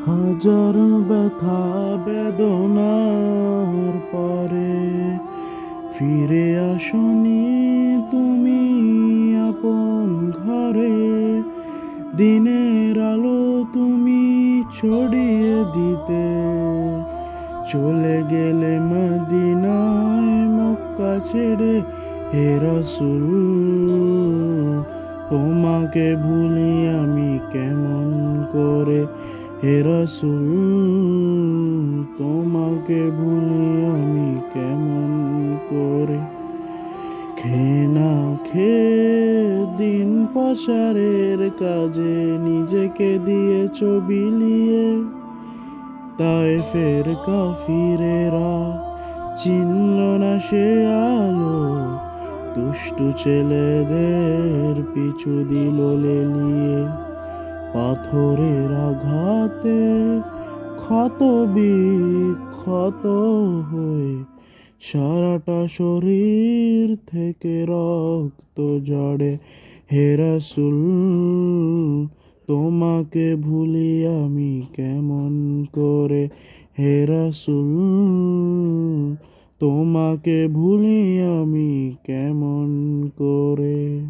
হাজার ব্যথা বেদনার পরে ফিরে আসনি তুমি আপন ঘরে। দিনের আলো তুমি ছড়িয়ে দিতে চলে গেলে মদিনায় মক্কা ছেড়ে। হে রাসূল, তোমাকে ভুলি আমি কেমন করে। হে রাসূল, তোমাকে ভুলি আমি কেমন করে। খেয়ে না খেয়ে দিন প্রচারের কাজে নিজেকে দিয়েছ বিলিয়ে। তায়েফের কাফিরেরা চিনল না সে আলো, দুষ্টু ছেলেদের পিছু দিল লেলিয়ে। পাথরের আঘাতে ক্ষত বিক্ষত হয়ে সারাটা শরীর থেকে রক্ত ঝরে। হে রাসূল, তোমাকে ভুলি আমি কেমন করে। হে রাসূল, তোমাকে ভুলি আমি কেমন করে।